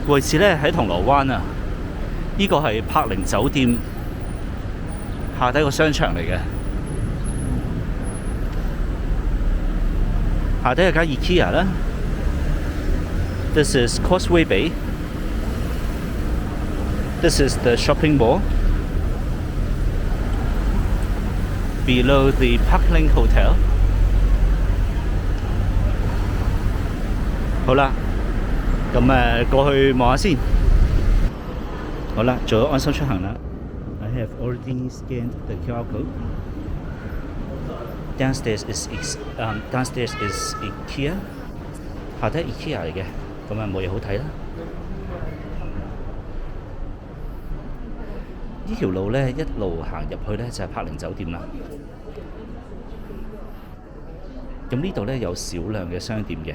位置咧喺銅鑼灣啊，呢個係柏寧酒店下底個商場嚟嘅，下底有間 IKEA 啦。This is Causeway Bay. This is the shopping mall. Below the Parkland Hotel. 好啦，咁過去望下先。好啦，做咗安心出行啦。I have already scanned the QR code. Downstairs is IKEA. 下底係 IKEA 嚟嘅，咁冇嘢好睇啦。呢條路咧一路行入去咧就係柏寧酒店啦。咁呢度咧有少量嘅商店嘅。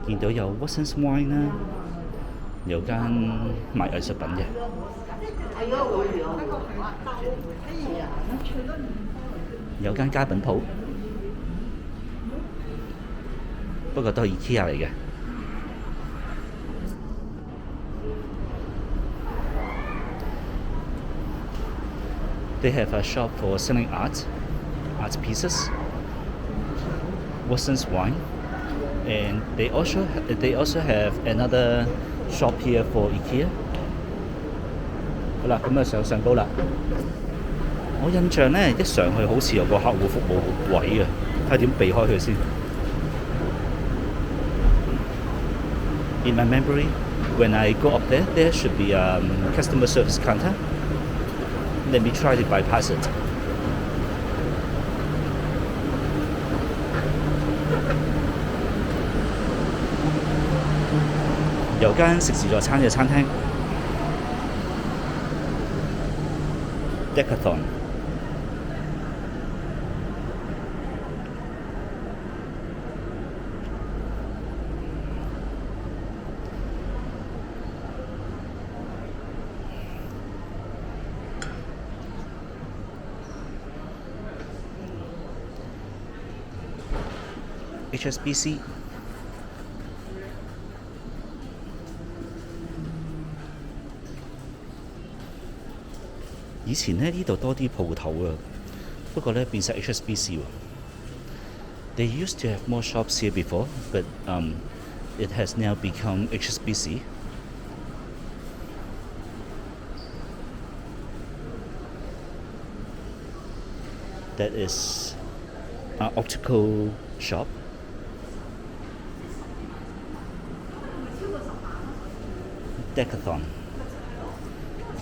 見到有 Watsons Wine 啦，有間賣藝術品嘅。有間家品鋪，不過都係 IKEA 嚟嘅。They have a shop for selling art pieces, Watsons Wine, and they also have another shop here for IKEA. 好啦，咁上高啦。我印象咧，一上去好似有個客戶服務位嘅，睇下點避開佢先。In my memory, when I go up there, there should be a customer service counter. Let me try to bypass it. 有間食自助餐嘅餐廳 Decathlon。HSBC。以前呢度多啲鋪頭啊，不過咧變晒 HSBC 喎。They used to have more shops here before, but it has now become HSBC. That is an optical shop. Decathlon,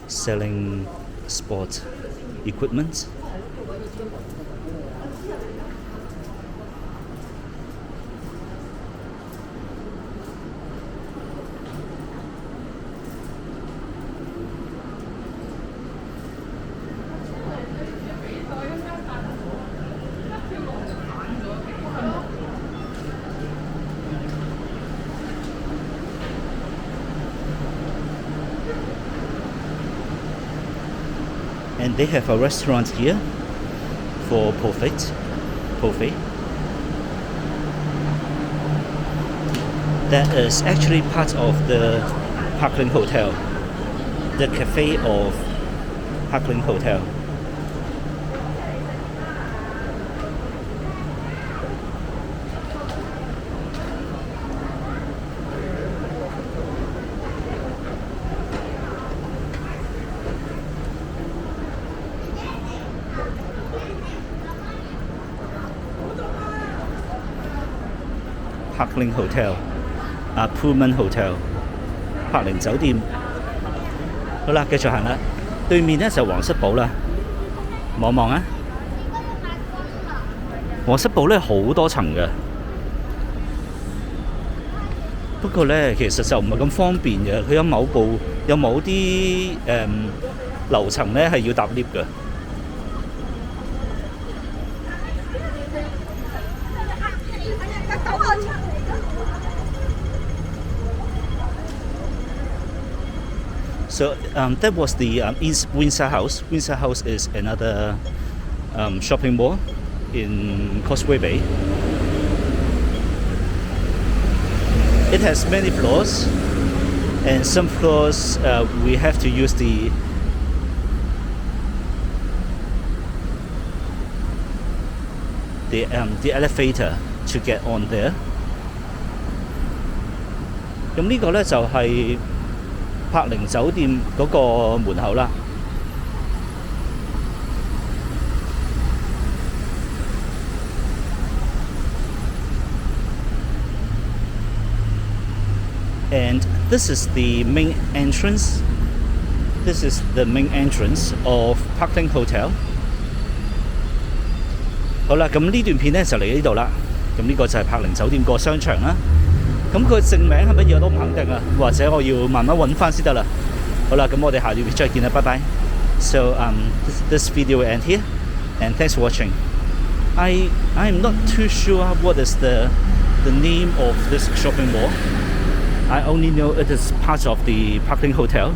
selling sport equipment. And they have a restaurant here for buffet. That is actually part of the Parkland Hotel, the cafe of Parkland Hotel. Parkland Hotel, Pullman Hotel, 柏寧酒店。好啦，繼續行啦。對面呢就皇室堡啦，望望啊！皇室堡呢好多層嘅，不過呢其實就唔係咁方便嘅。佢有某啲樓層呢係要搭 lift 嘅。So that was the East Windsor House. Windsor House is another shopping mall in Causeway Bay. It has many floors, and some floors we have to use the elevator to get on there. 咁呢個呢，就係柏寧酒店嗰個門口啦。And this is the main entrance. This is the main entrance of Parkling Hotel. 好啦，咁呢段片呢就嚟呢度啦。咁呢個就係柏寧酒店個商場啦。咁佢正名係乜嘢我都唔肯定啊，或者我要慢慢揾翻先得啦。好啦，咁我哋下段片再見啦，拜拜。So this video will end here, and thanks for watching. I'm not too sure what is the name of this shopping mall. I only know it is part of the Parkling Hotel.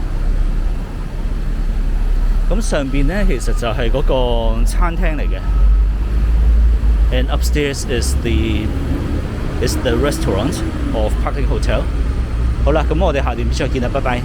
咁上邊呢，其實就係嗰個餐廳嚟嘅 ，and upstairs is the restaurant of Parkling Hotel. 好啦，咁我哋下段片再見啦，拜拜。